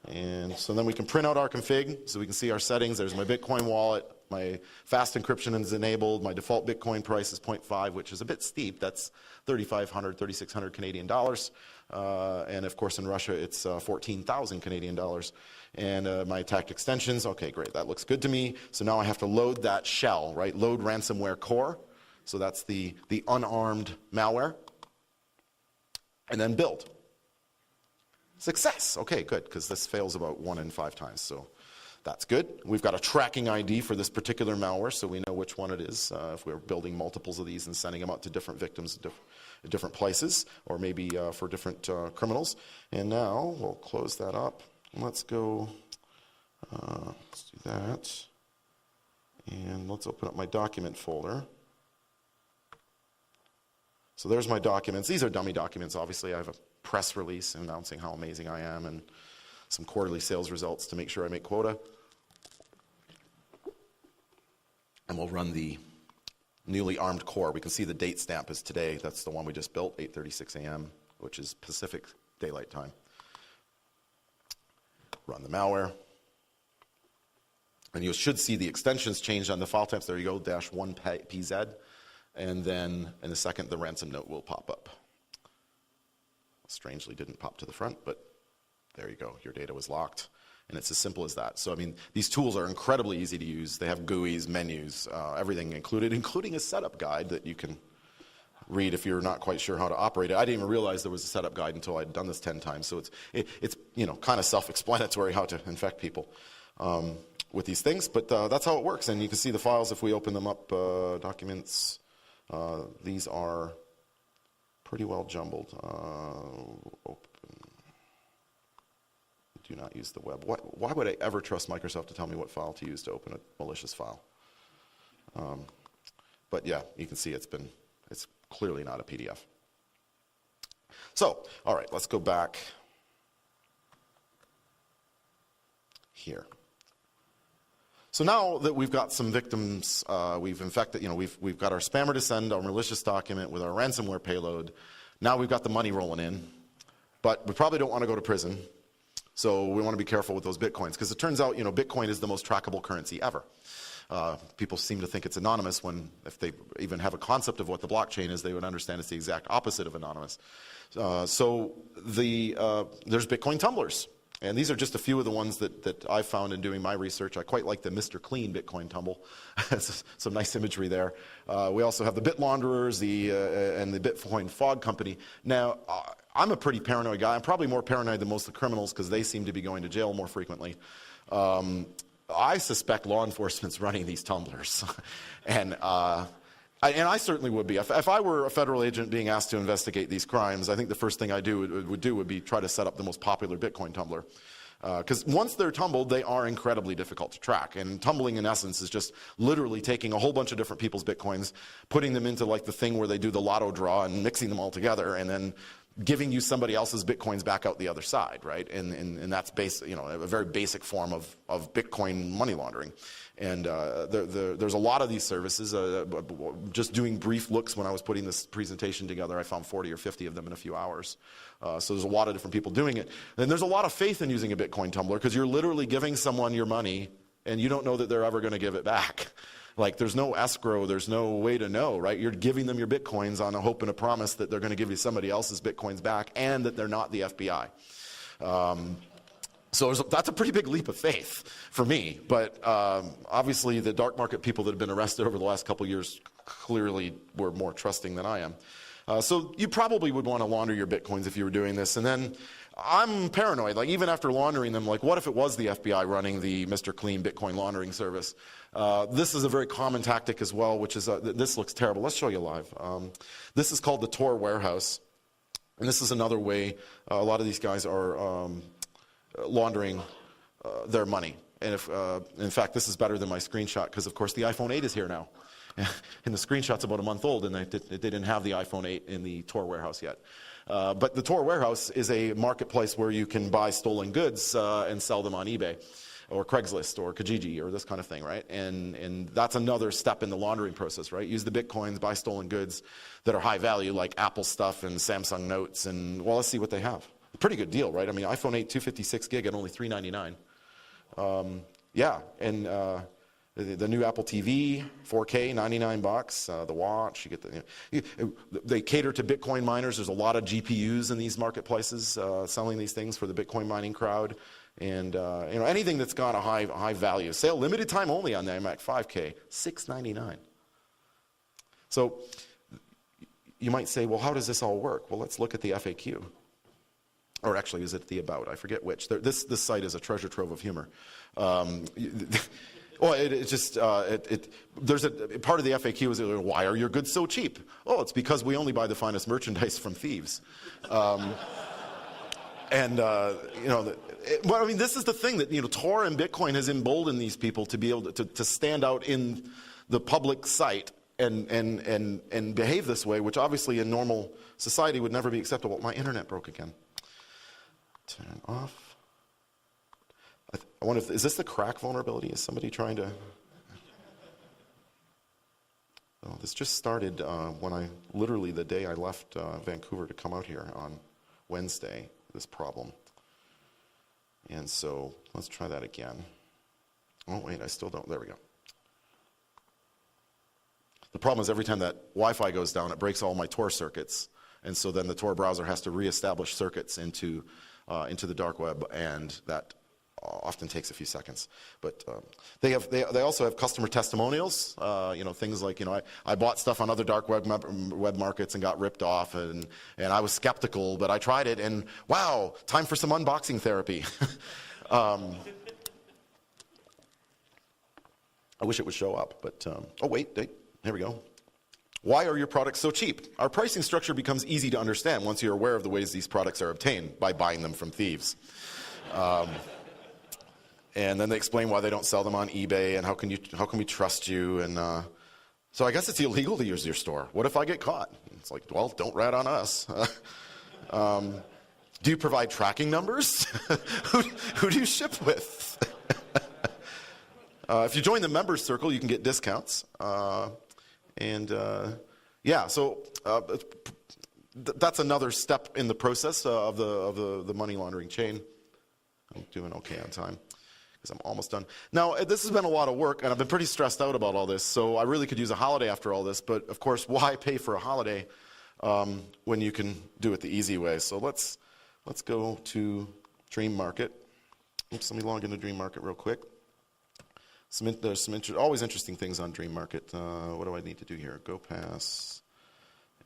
And so then we can print out our config, so we can see our settings. There's my Bitcoin wallet. My fast encryption is enabled. My default Bitcoin price is 0.5, which is a bit steep. That's 3,500, 3,600 Canadian dollars. And of course in Russia it's 14,000 Canadian dollars. And my attacked extensions, okay, great, that looks good to me. So now I have to load that shell, right? Load ransomware core. So that's the unarmed malware. And then build. Success, okay, good, because this fails about 1 in 5 times, so that's good. We've got a tracking ID for this particular malware, so we know which one it is if we're building multiples of these and sending them out to different victims at different places, or maybe for different criminals. And now we'll close that up. Let's go, let's do that. And let's open up my document folder. So there's my documents. These are dummy documents, obviously. I have a press release announcing how amazing I am and some quarterly sales results to make sure I make quota. And we'll run the newly armed core. We can see the date stamp is today. That's the one we just built, 8:36 a.m., which is Pacific Daylight Time. Run the malware. And you should see the extensions changed on the file types. There you go, -1PZ. And then in a second, the ransom note will pop up. Strangely didn't pop to the front, but there you go. Your data was locked. And it's as simple as that. So, I mean, these tools are incredibly easy to use. They have GUIs, menus, everything included, including a setup guide that you can read if you're not quite sure how to operate it. I didn't even realize there was a setup guide until I'd done this 10 times. So it's you know, kind of self-explanatory how to infect people with these things. But that's how it works. And you can see the files if we open them up, documents. These are pretty well jumbled. Open. Do not use the web. Why would I ever trust Microsoft to tell me what file to use to open a malicious file? But yeah, you can see it's clearly not a PDF. So, all right, let's go back here. So now that we've got some victims, we've infected, you know, we've got our spammer to send our malicious document with our ransomware payload. Now we've got the money rolling in, but we probably don't want to go to prison. So we want to be careful with those Bitcoins, because it turns out, you know, Bitcoin is the most trackable currency ever. People seem to think it's anonymous when, if they even have a concept of what the blockchain is, they would understand it's the exact opposite of anonymous. So there's Bitcoin tumblers. And these are just a few of the ones that I found in doing my research. I quite like the Mr. Clean Bitcoin tumble. Some nice imagery there. We also have the bit launderers and the Bitcoin Fog Company. Now, I'm a pretty paranoid guy. I'm probably more paranoid than most of the criminals because they seem to be going to jail more frequently. I suspect law enforcement's running these tumblers. And I certainly would be. If I were a federal agent being asked to investigate these crimes, I think the first thing I would be try to set up the most popular Bitcoin tumbler. Because once they're tumbled, they are incredibly difficult to track. And tumbling, in essence, is just literally taking a whole bunch of different people's Bitcoins, putting them into like the thing where they do the lotto draw and mixing them all together, and then giving you somebody else's Bitcoins back out the other side, right? And that's you know, a very basic form of Bitcoin money laundering. And there's a lot of these services. Just doing brief looks when I was putting this presentation together, I found 40 or 50 of them in a few hours. So there's a lot of different people doing it. And there's a lot of faith in using a Bitcoin tumbler, because you're literally giving someone your money and you don't know that they're ever going to give it back. Like, there's no escrow, there's no way to know, right? You're giving them your Bitcoins on a hope and a promise that they're going to give you somebody else's Bitcoins back, and that they're not the FBI. So that's a pretty big leap of faith for me. But obviously the dark market people that have been arrested over the last couple of years clearly were more trusting than I am. So you probably would want to launder your Bitcoins if you were doing this. And then I'm paranoid. Like, even after laundering them, like, what if it was the FBI running the Mr. Clean Bitcoin laundering service? This is a very common tactic as well, which is, this looks terrible. Let's show you live. This is called the Tor Warehouse. And this is another way a lot of these guys are laundering their money. And if, in fact, this is better than my screenshot, because, of course, the iPhone 8 is here now. And the screenshot's about a month old, and they didn't have the iPhone 8 in the Tor Warehouse yet. But the Tor Warehouse is a marketplace where you can buy stolen goods and sell them on eBay or Craigslist or Kijiji or this kind of thing, right? And that's another step in the laundering process, right? Use the Bitcoins, buy stolen goods that are high value, like Apple stuff and Samsung Notes, and, well, let's see what they have. A pretty good deal, right? I mean, iPhone 8, 256 gig at only $399. Yeah, and the new Apple TV, 4K, $99. The watch, you get they cater to Bitcoin miners. There's a lot of GPUs in these marketplaces selling these things for the Bitcoin mining crowd, and anything that's got a high value. Sale limited time only on the iMac 5K, $699. So you might say, well, how does this all work? Well, let's look at the FAQ. Or actually, is it the About? I forget which. This site is a treasure trove of humor. Well, there's a part of the FAQ is, why are your goods so cheap? Oh, it's because we only buy the finest merchandise from thieves. Well, I mean, this is the thing that, Tor and Bitcoin has emboldened these people to be able to stand out in the public site and behave this way, which obviously in normal society would never be acceptable. My internet broke again. Turn off. I wonder is this the crack vulnerability? Is somebody trying to? Oh, this just started when literally the day I left Vancouver to come out here on Wednesday, this problem. And so let's try that again. Oh, wait, I still don't. There we go. The problem is every time that Wi-Fi goes down, it breaks all my Tor circuits. And so then the Tor browser has to reestablish circuits into the dark web, and that often takes a few seconds. But they also have customer testimonials. Things like, I bought stuff on other dark web markets and got ripped off, and I was skeptical, but I tried it, and wow, time for some unboxing therapy. I wish it would show up, but oh wait, here we go. Why are your products so cheap? Our pricing structure becomes easy to understand once you're aware of the ways these products are obtained, by buying them from thieves. And then they explain why they don't sell them on eBay and how can we trust you? And so I guess it's illegal to use your store. What if I get caught? It's like, well, don't rat on us. Do you provide tracking numbers? Who do you ship with? If you join the members circle, you can get discounts. That's another step in the process of the money laundering chain. I'm doing okay on time because I'm almost done. Now, this has been a lot of work, and I've been pretty stressed out about all this, so I really could use a holiday after all this, but of course, why pay for a holiday when you can do it the easy way? So let's go to Dream Market. Oops, let me log into Dream Market real quick. There's some always interesting things on Dream Market. What do I need to do here? Go pass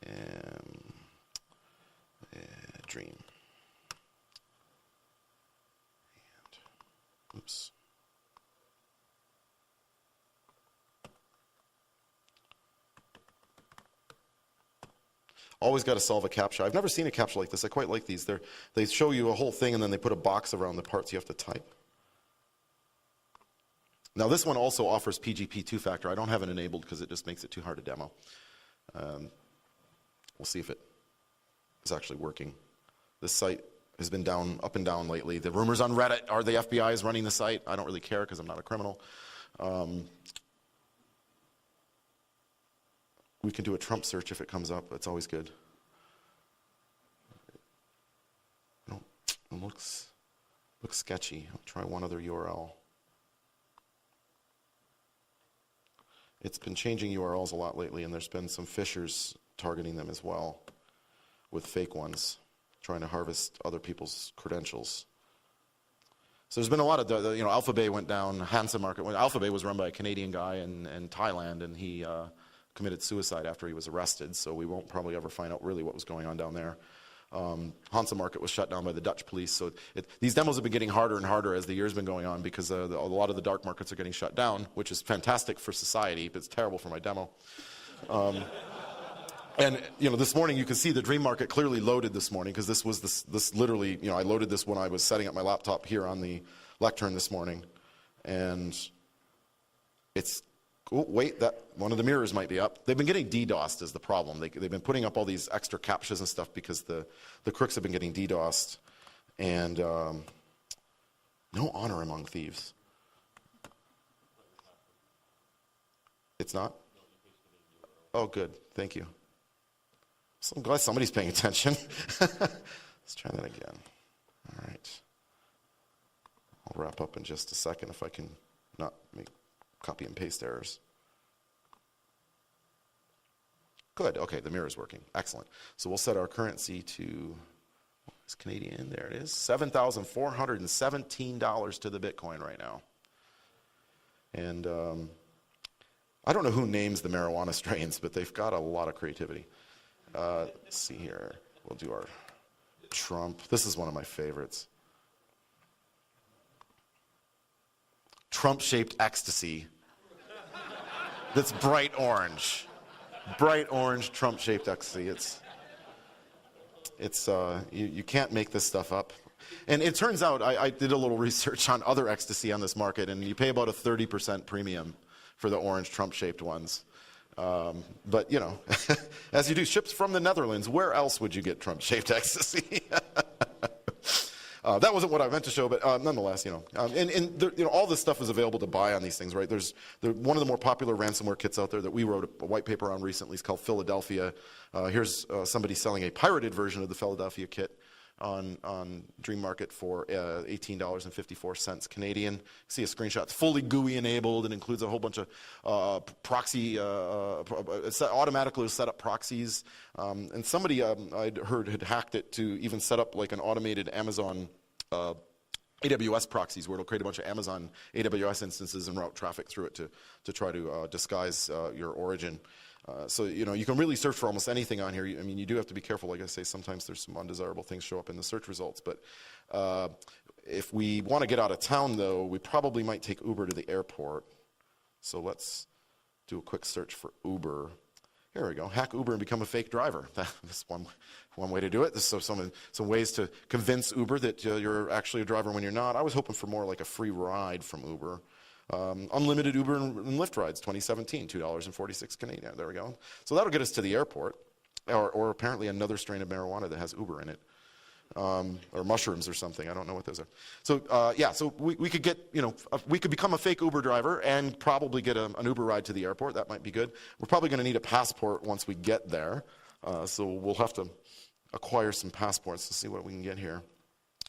and Dream. And, oops. Always got to solve a CAPTCHA. I've never seen a CAPTCHA like this. I quite like these. They show you a whole thing and then they put a box around the parts you have to type. Now this one also offers PGP two-factor. I don't have it enabled because it just makes it too hard to demo. We'll see if it is actually working. This site has been up and down lately. The rumors on Reddit are the FBI is running the site. I don't really care because I'm not a criminal. We can do a Trump search if it comes up. It's always good. No, it looks sketchy. I'll try one other URL. It's been changing URLs a lot lately, and there's been some phishers targeting them as well with fake ones, trying to harvest other people's credentials. So there's been a lot of, Alphabay went down, Hansa Market went. Alphabay was run by a Canadian guy in Thailand, and he committed suicide after he was arrested, so we won't probably ever find out really what was going on down there. Hansa Market was shut down by the Dutch police, so these demos have been getting harder and harder as the year's been going on because a lot of the dark markets are getting shut down, which is fantastic for society, but it's terrible for my demo. And this morning you can see the Dream Market clearly loaded this morning because this was this literally, I loaded this when I was setting up my laptop here on the lectern this morning, and it's. Oh, wait, that one of the mirrors might be up. They've been getting DDoSed is the problem. They've been putting up all these extra CAPTCHAs and stuff because the crooks have been getting DDoSed. And no honor among thieves. It's not? Oh, good. Thank you. So I'm glad somebody's paying attention. Let's try that again. All right. I'll wrap up in just a second if I can not make copy and paste errors. Good, okay, the mirror is working. Excellent. So we'll set our currency to, it's Canadian, there it is, $7,417 to the Bitcoin right now. And I don't know who names the marijuana strains, but they've got a lot of creativity. Let's see here, we'll do our Trump. This is one of my favorites. Trump-shaped ecstasy. That's bright orange. Bright orange Trump-shaped ecstasy. You can't make this stuff up. And it turns out, I did a little research on other ecstasy on this market, and you pay about a 30% premium for the orange Trump-shaped ones. But, as you do, ships from the Netherlands, where else would you get Trump-shaped ecstasy? That wasn't what I meant to show, but nonetheless, all this stuff is available to buy on these things, right? There's one of the more popular ransomware kits out there that we wrote a white paper on recently. It's called Philadelphia. Here's somebody selling a pirated version of the Philadelphia kit on Dream Market for $18.54 Canadian. See a screenshot. It's fully GUI enabled and includes a whole bunch of proxy, automatically set up proxies. And somebody I'd heard had hacked it to even set up like an automated Amazon AWS proxies, where it'll create a bunch of Amazon AWS instances and route traffic through it to try to disguise your origin. So, you can really search for almost anything on here. I mean, you do have to be careful. Like I say, sometimes there's some undesirable things show up in the search results. But if we want to get out of town, though, we probably might take Uber to the airport. So let's do a quick search for Uber. Here we go. Hack Uber and become a fake driver. That's one way to do it. So some ways to convince Uber that you're actually a driver when you're not. I was hoping for more like a free ride from Uber. Unlimited Uber and Lyft rides, 2017, $2.46 Canadian. There we go. So that'll get us to the airport, or apparently another strain of marijuana that has Uber in it, or mushrooms or something. I don't know what those are. So so we could get, we could become a fake Uber driver and probably get an Uber ride to the airport. That might be good. We're probably going to need a passport once we get there, so we'll have to acquire some passports to see what we can get here.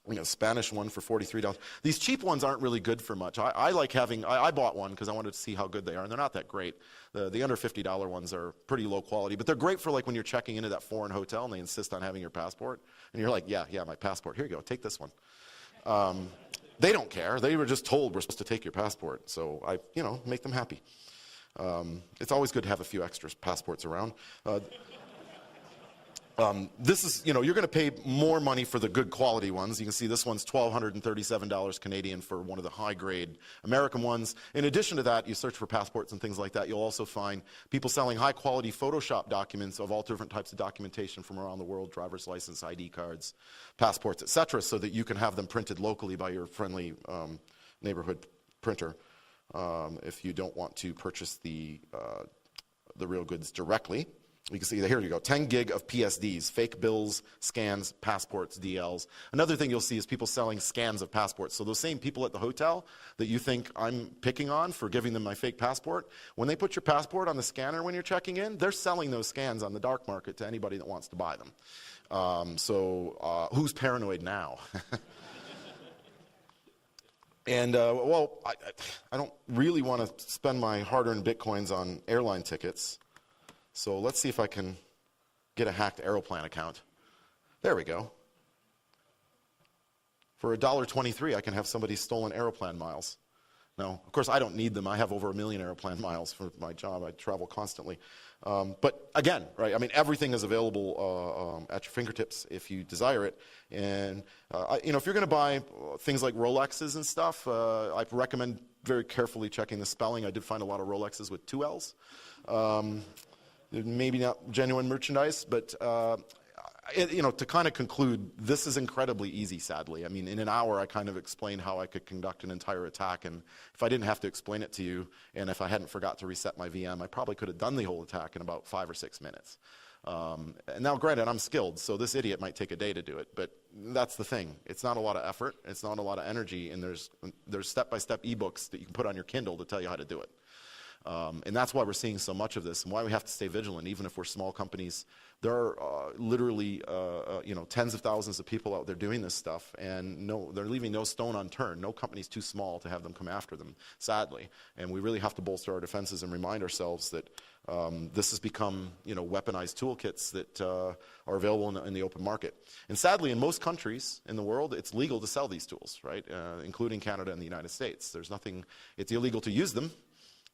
We got a Spanish one for $43. These cheap ones aren't really good for much. I like having, I bought one because I wanted to see how good they are, and they're not that great. The under $50 ones are pretty low quality, but they're great for like when you're checking into that foreign hotel and they insist on having your passport, and you're like, yeah, my passport. Here you go, take this one. They don't care. They were just told we're supposed to take your passport, so I, make them happy. It's always good to have a few extra passports around. This is, you're going to pay more money for the good quality ones. You can see this one's $1,237 Canadian for one of the high-grade American ones. In addition to that, you search for passports and things like that. You'll also find people selling high-quality Photoshop documents of all different types of documentation from around the world, driver's license, ID cards, passports, etc., so that you can have them printed locally by your friendly neighborhood printer if you don't want to purchase the real goods directly. You can see that here you go, 10 gig of PSDs, fake bills, scans, passports, DLs. Another thing you'll see is people selling scans of passports. So those same people at the hotel that you think I'm picking on for giving them my fake passport, when they put your passport on the scanner when you're checking in, they're selling those scans on the dark market to anybody that wants to buy them. Who's paranoid now? And, I don't really want to spend my hard-earned Bitcoins on airline tickets. So let's see if I can get a hacked Aeroplan account. There we go. For $1.23, I can have somebody's stolen Aeroplan miles. Now, of course, I don't need them. I have over 1 million Aeroplan miles for my job. I travel constantly. But again, right, I mean, everything is available at your fingertips if you desire it. And, if you're going to buy things like Rolexes and stuff, I recommend very carefully checking the spelling. I did find a lot of Rolexes with 2 L's. Maybe not genuine merchandise, but to kind of conclude, this is incredibly easy, sadly. I mean, in an hour, I kind of explained how I could conduct an entire attack, and if I didn't have to explain it to you, and if I hadn't forgot to reset my VM, I probably could have done the whole attack in about 5 or 6 minutes. And now, granted, I'm skilled, so this idiot might take a day to do it, but that's the thing. It's not a lot of effort, it's not a lot of energy, and there's step-by-step ebooks that you can put on your Kindle to tell you how to do it. And that's why we're seeing so much of this and why we have to stay vigilant, even if we're small companies. There are literally tens of thousands of people out there doing this stuff, and they're leaving no stone unturned. No company's too small to have them come after them, sadly. And we really have to bolster our defenses and remind ourselves that this has become weaponized toolkits that are available in the open market. And sadly, in most countries in the world, it's legal to sell these tools, right? Including Canada and the United States. It's illegal to use them.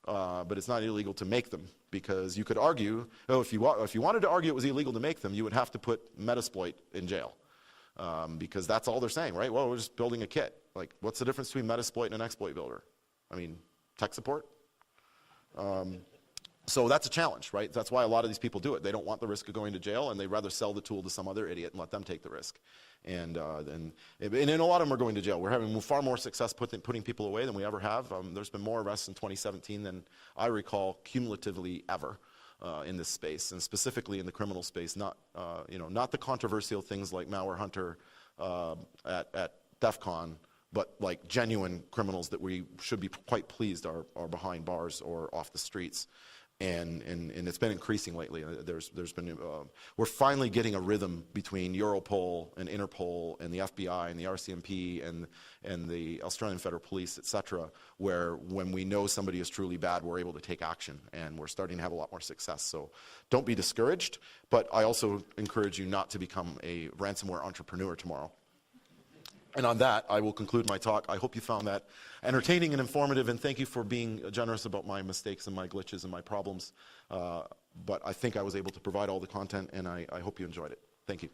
But it's not illegal to make them, because you could argue, if you wanted to argue it was illegal to make them, you would have to put Metasploit in jail, because that's all they're saying, right? Well, we're just building a kit. Like, what's the difference between Metasploit and an exploit builder? I mean, tech support? So that's a challenge, right? That's why a lot of these people do it. They don't want the risk of going to jail, and they'd rather sell the tool to some other idiot and let them take the risk. And a lot of them are going to jail. We're having far more success putting people away than we ever have. There's been more arrests in 2017 than I recall cumulatively ever in this space, and specifically in the criminal space. Not the controversial things like Malware Hunter at DEF CON, but like genuine criminals that we should be quite pleased are behind bars or off the streets. And it's been increasing lately. We're finally getting a rhythm between Europol and Interpol and the FBI and the RCMP and the Australian Federal Police, etc., where when we know somebody is truly bad, we're able to take action, and we're starting to have a lot more success. So don't be discouraged, but I also encourage you not to become a ransomware entrepreneur tomorrow. And on that, I will conclude my talk. I hope you found that entertaining and informative, and thank you for being generous about my mistakes and my glitches and my problems. But I think I was able to provide all the content, and I hope you enjoyed it. Thank you.